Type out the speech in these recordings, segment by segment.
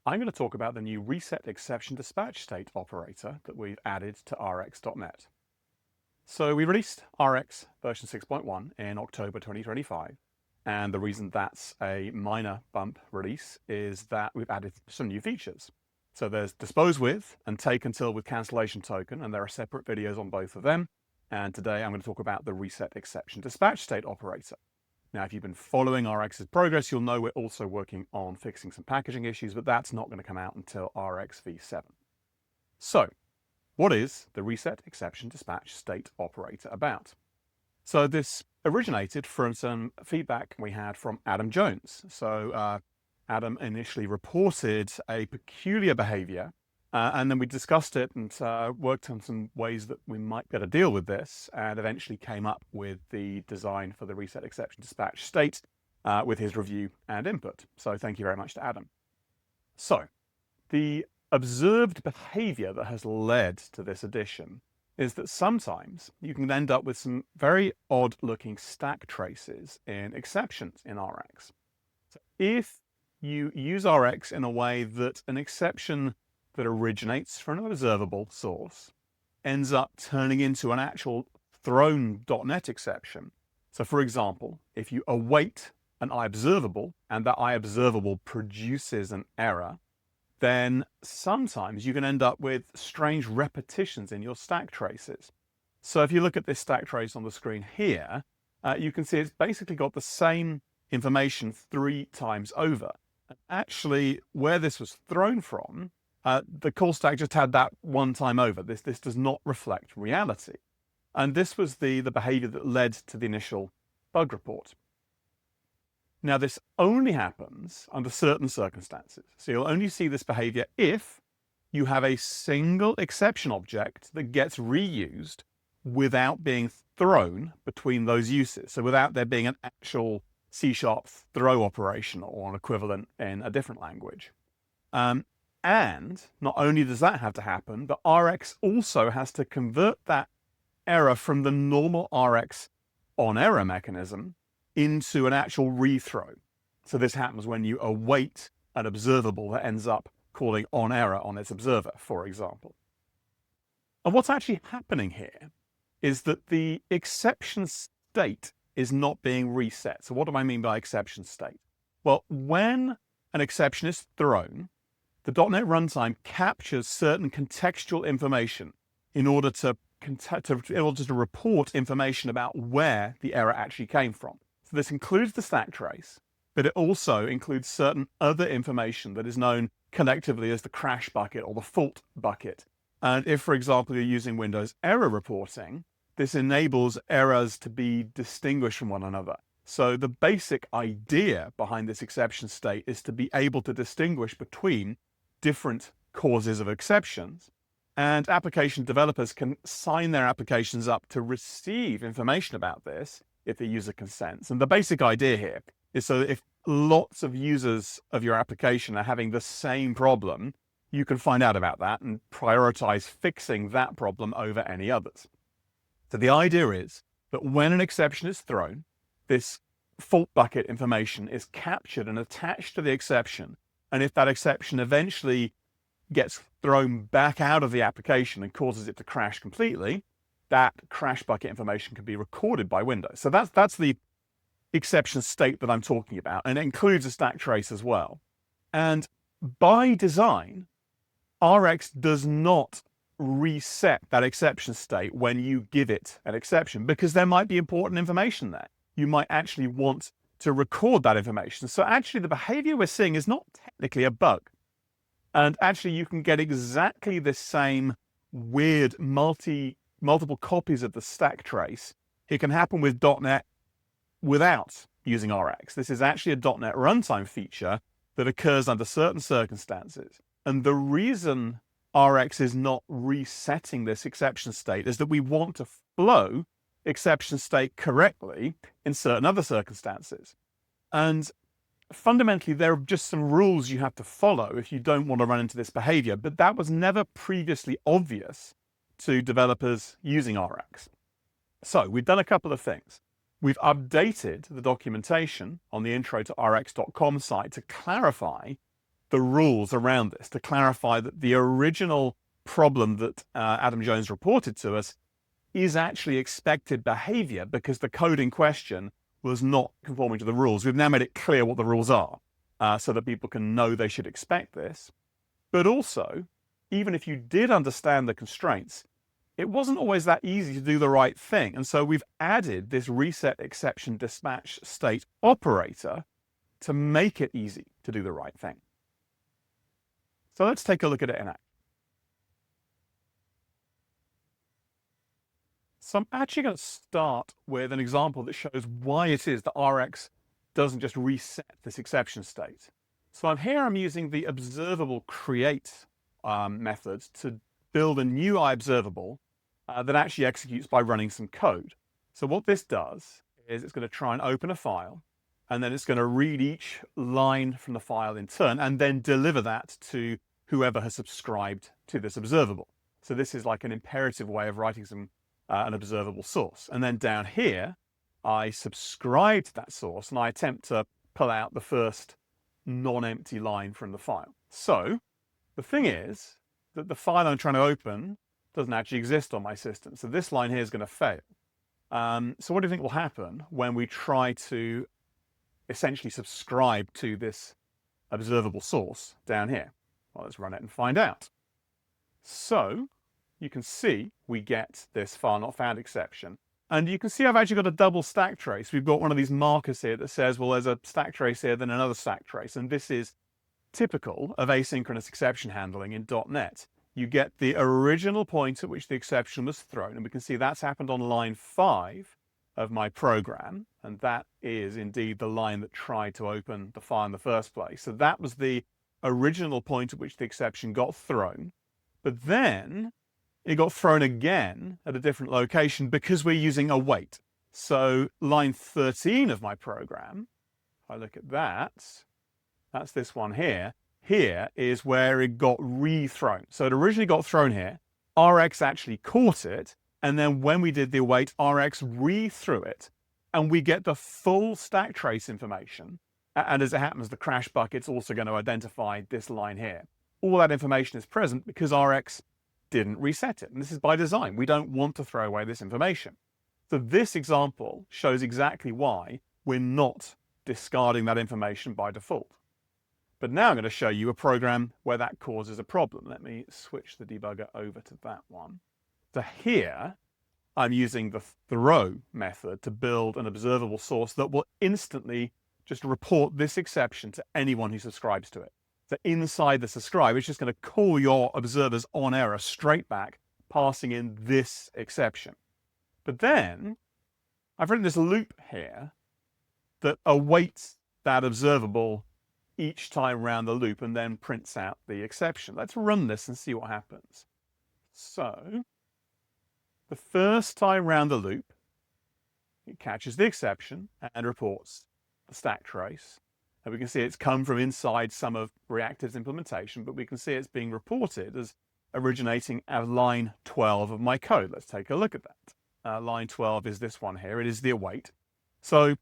I'm going to talk about the new ResetExceptionDispatchState operator that we've added to rx.net. So we released Rx version 6.1 in October 2025, and the reason that's a minor bump release is that we've added some new features. So there's dispose with and take until with cancellation token, and there are separate videos on both of them. And today I'm going to talk about the ResetExceptionDispatchState operator. Now, if you've been following Rx's progress, you'll know we're also working on fixing some packaging issues, but that's not going to come out until Rx v7. So, what is the ResetExceptionDispatchState operator about? So this originated from some feedback we had from Adam Jones. So Adam initially reported a peculiar behavior, and then we discussed it and worked on some ways that we might better deal with this, and eventually came up with the design for the ResetExceptionDispatchState with his review and input. So thank you very much to Adam. So the observed behavior that has led to this addition is that sometimes you can end up with some very odd looking stack traces in exceptions in Rx. So if you use Rx in a way that an exception that originates from an observable source ends up turning into an actual thrown .NET exception. So for example, if you await an iObservable and that iObservable produces an error, then sometimes you can end up with strange repetitions in your stack traces. So if you look at this stack trace on the screen here, you can see it's basically got the same information 3 times over. And actually, where this was thrown from, the call stack just had that 1 time over. This does not reflect reality. And this was the behavior that led to the initial bug report. Now, this only happens under certain circumstances. So you'll only see this behavior if you have a single exception object that gets reused without being thrown between those uses. So without there being an actual C# throw operation or an equivalent in a different language. And not only does that have to happen, but Rx also has to convert that error from the normal Rx on error mechanism into an actual rethrow. So this happens when you await an observable that ends up calling on error on its observer, for example. And what's actually happening here is that the exception state is not being reset. So what do I mean by exception state? Well, when an exception is thrown, the .NET runtime captures certain contextual information in order to report information about where the error actually came from. So this includes the stack trace, but it also includes certain other information that is known collectively as the crash bucket or the fault bucket. And if, for example, you're using Windows error reporting, this enables errors to be distinguished from one another. So the basic idea behind this exception state is to be able to distinguish between different causes of exceptions, and application developers can sign their applications up to receive information about this if the user consents. And the basic idea here is so that if lots of users of your application are having the same problem, you can find out about that and prioritize fixing that problem over any others. So the idea is that when an exception is thrown, this fault bucket information is captured and attached to the exception. And if that exception eventually gets thrown back out of the application and causes it to crash completely, that crash bucket information can be recorded by Windows. So that's the exception state that I'm talking about, and it includes a stack trace as well. And by design, Rx does not reset that exception state when you give it an exception, because there might be important information there. You might actually want to record that information. So actually the behavior we're seeing is not technically a bug. And actually you can get exactly the same weird multiple copies of the stack trace. It can happen with .NET without using Rx. This is actually a .NET runtime feature that occurs under certain circumstances. And the reason Rx is not resetting this exception state is that we want to flow exception state correctly in certain other circumstances. And fundamentally, there are just some rules you have to follow if you don't want to run into this behavior, but that was never previously obvious to developers using Rx. So we've done a couple of things. We've updated the documentation on the intro to rx.com site to clarify the rules around this to clarify that the original problem that Adam Jones reported to us is actually expected behavior because the code in question was not conforming to the rules. We've now made it clear what the rules are so that people can know they should expect this. But also, even if you did understand the constraints, it wasn't always that easy to do the right thing. And so we've added this ResetExceptionDispatchState operator to make it easy to do the right thing. So let's take a look at it in action. So I'm actually going to start with an example that shows why it is that Rx doesn't just reset this exception state. So I'm using the observable create method to build a new iObservable that actually executes by running some code. So what this does is it's going to try and open a file, and then it's going to read each line from the file in turn, and then deliver that to whoever has subscribed to this observable. So this is like an imperative way of writing an observable source. And then down here, I subscribe to that source, and I attempt to pull out the first non-empty line from the file. So the thing is that the file I'm trying to open doesn't actually exist on my system. So this line here is going to fail. So what do you think will happen when we try to essentially subscribe to this observable source down here? Well, let's run it and find out. So you can see we get this file not found exception. And you can see I've actually got a double stack trace. We've got one of these markers here that says, well, there's a stack trace here, then another stack trace. And this is typical of asynchronous exception handling in .NET. You get the original point at which the exception was thrown. And we can see that's happened on line 5 of my program. And that is indeed the line that tried to open the file in the first place. So that was the original point at which the exception got thrown. But then it got thrown again at a different location because we're using await. So line 13 of my program, if I look at that, that's this one here. Here is where it got re-thrown. So it originally got thrown here. Rx actually caught it. And then when we did the await, Rx re-threw it. And we get the full stack trace information. And as it happens, the crash bucket's also going to identify this line here. All that information is present because Rx didn't reset it. And this is by design. We don't want to throw away this information. So this example shows exactly why we're not discarding that information by default. But now I'm going to show you a program where that causes a problem. Let me switch the debugger over to that one. So here, I'm using the throw method to build an observable source that will instantly just report this exception to anyone who subscribes to it. So inside the subscribe, it's just going to call your observers on error straight back, passing in this exception. But then I've written this loop here that awaits that observable each time around the loop and then prints out the exception. Let's run this and see what happens. So the first time round the loop, it catches the exception and reports the stack trace. And we can see it's come from inside some of Reactive's implementation, but we can see it's being reported as originating at line 12 of my code. Let's take a look at that. Line 12 is this one here. It is the await. So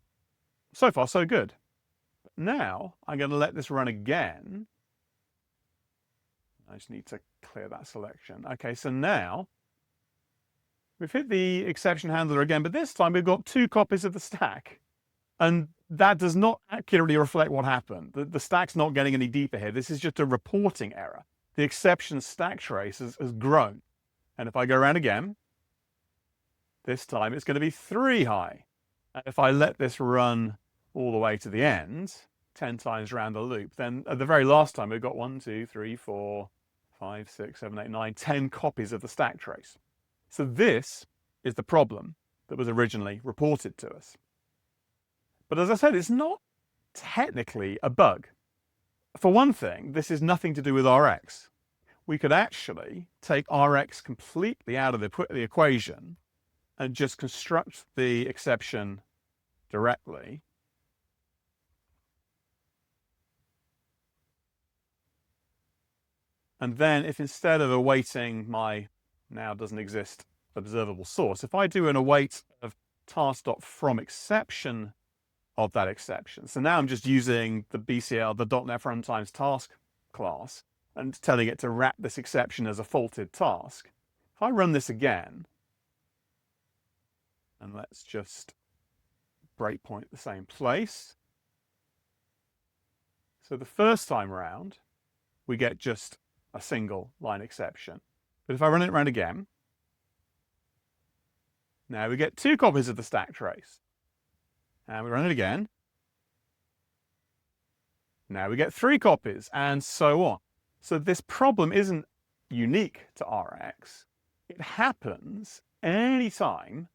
far, so good. But now I'm going to let this run again. I just need to clear that selection. Okay, so now we've hit the exception handler again, but this time we've got 2 copies of the stack. And that does not accurately reflect what happened. The stack's not getting any deeper here. This is just a reporting error. The exception stack trace has grown. And if I go around again, this time it's going to be 3 high. And if I let this run all the way to the end, 10 times around the loop, then at the very last time we've got 1, 2, 3, 4, 5, 6, 7, 8, 9, 10 copies of the stack trace. So this is the problem that was originally reported to us. But as I said, it's not technically a bug. For one thing, this is nothing to do with Rx. We could actually take Rx completely out of the equation and just construct the exception directly. And then if instead of awaiting my now doesn't exist observable source, if I do an await of task.fromException of that exception. So now I'm just using the BCL, the .NET Runtime's task class and telling it to wrap this exception as a faulted task. If I run this again, and let's just breakpoint the same place. So the first time around, we get just a single line exception. But if I run it around again, now we get 2 copies of the stack trace. And we run it again. Now we get 3 copies, and so on. So this problem isn't unique to Rx. It happens anytime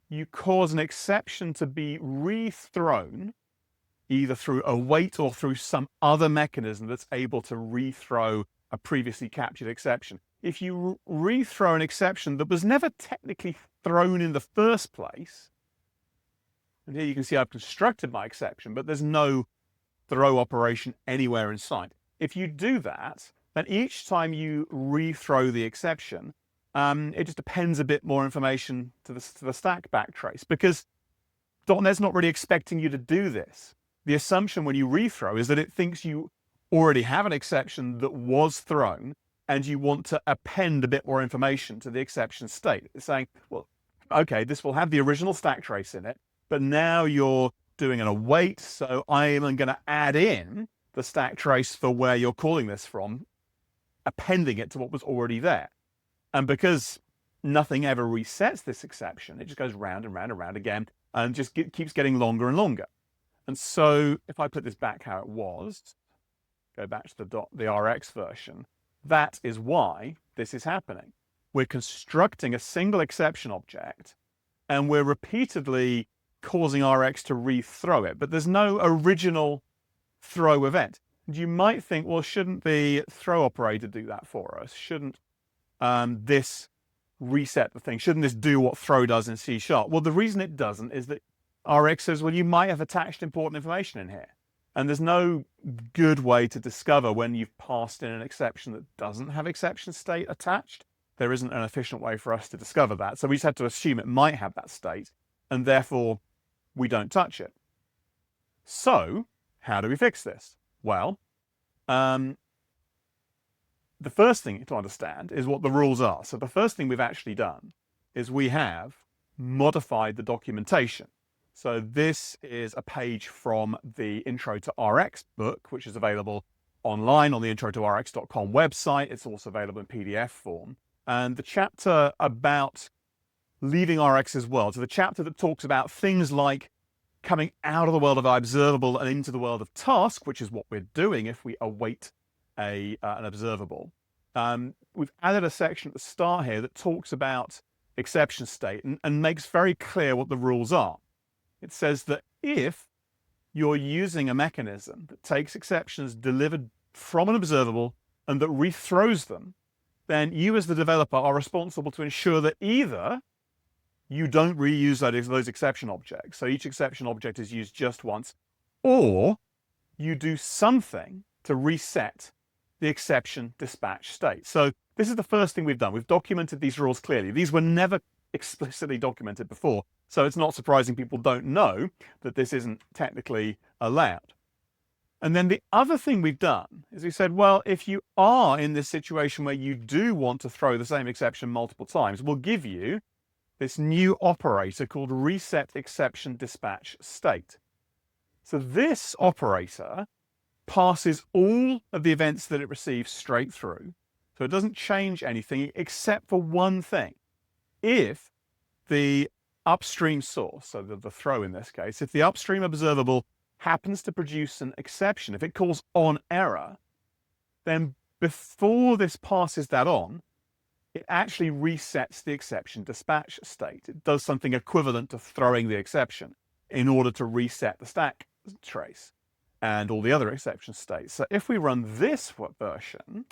you cause an exception to be rethrown, either through await or through some other mechanism that's able to rethrow a previously captured exception. If you rethrow an exception that was never technically thrown in the first place, and here you can see I've constructed my exception, but there's no throw operation anywhere in sight. If you do that, then each time you rethrow the exception, it just appends a bit more information to the stack backtrace, because .NET's not really expecting you to do this. The assumption when you rethrow is that it thinks you already have an exception that was thrown, and you want to append a bit more information to the exception state. It's saying, well, okay, this will have the original stack trace in it, but now you're doing an await, so I am going to add in the stack trace for where you're calling this from, appending it to what was already there. And because nothing ever resets this exception, it just goes round and round and round again, and just keeps getting longer and longer. And so if I put this back how it was, go back to the Rx version, that is why this is happening. We're constructing a single exception object, and we're repeatedly causing Rx to rethrow it, but there's no original throw event. And you might think, well, shouldn't the throw operator do that for us? Shouldn't this reset the thing? Shouldn't this do what throw does in C#? Well, the reason it doesn't is that Rx says, well, you might have attached important information in here. And there's no good way to discover when you've passed in an exception that doesn't have exception state attached. There isn't an efficient way for us to discover that. So we just have to assume it might have that state, and therefore we don't touch it. So how do we fix this? Well, the first thing to understand is what the rules are. So the first thing we've actually done is we have modified the documentation. So this is a page from the Intro to Rx book, which is available online on the intro2rx.com website. It's also available in PDF form. And the chapter about leaving Rx's world, so the chapter that talks about things like coming out of the world of observable and into the world of task, which is what we're doing if we await an observable. We've added a section at the start here that talks about exception state and makes very clear what the rules are. It says that if you're using a mechanism that takes exceptions delivered from an observable and that rethrows them, then you as the developer are responsible to ensure that either you don't reuse those exception objects, so each exception object is used just once, or you do something to reset the exception dispatch state. So this is the first thing we've done. We've documented these rules clearly. These were never explicitly documented before, so it's not surprising people don't know that this isn't technically allowed. And then the other thing we've done is we said, well, if you are in this situation where you do want to throw the same exception multiple times, we'll give you this new operator called ResetExceptionDispatchState. So this operator passes all of the events that it receives straight through. So it doesn't change anything except for one thing. If the upstream source, so the throw in this case, if the upstream observable happens to produce an exception, if it calls on error, then before this passes that on, it actually resets the exception dispatch state. It does something equivalent to throwing the exception in order to reset the stack trace and all the other exception states. So if we run this version,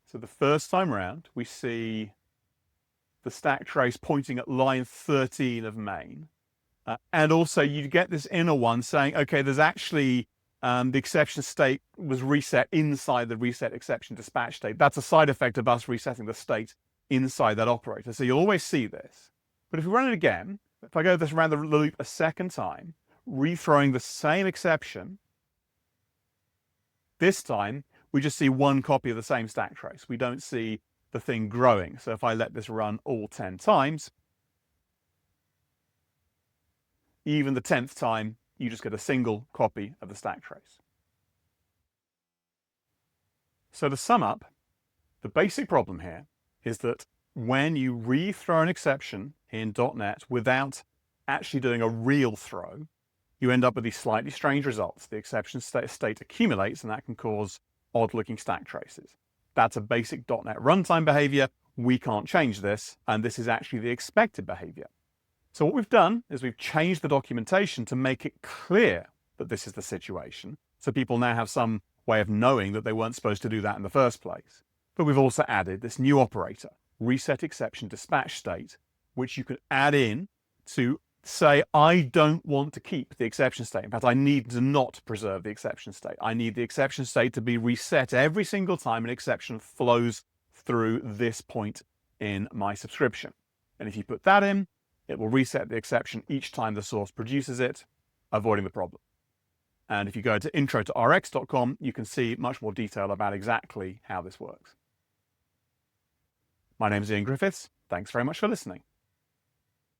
so the first time around, we see the stack trace pointing at line 13 of main. And also you get this inner one saying, okay, there's actually the exception state was reset inside the reset exception dispatch state. That's a side effect of us resetting the state inside that operator. So you'll always see this. But if we run it again, if I go this around the loop a second time, rethrowing the same exception, This time, we just see one copy of the same stack trace. We don't see the thing growing. So if I let this run all 10 times, even the 10th time, you just get a single copy of the stack trace. So to sum up, the basic problem here is that when you re-throw an exception in .NET without actually doing a real throw, you end up with these slightly strange results. The exception state accumulates, and that can cause odd-looking stack traces. That's a basic .NET runtime behavior. We can't change this, and this is actually the expected behavior. So what we've done is we've changed the documentation to make it clear that this is the situation, so people now have some way of knowing that they weren't supposed to do that in the first place. But we've also added this new operator, ResetExceptionDispatchState, which you can add in to say, I don't want to keep the exception state. In fact, I need to not preserve the exception state. I need the exception state to be reset every single time an exception flows through this point in my subscription. And if you put that in, it will reset the exception each time the source produces it, avoiding the problem. And if you go to intro-to-rx.com, you can see much more detail about exactly how this works. My name is Ian Griffiths. Thanks very much for listening.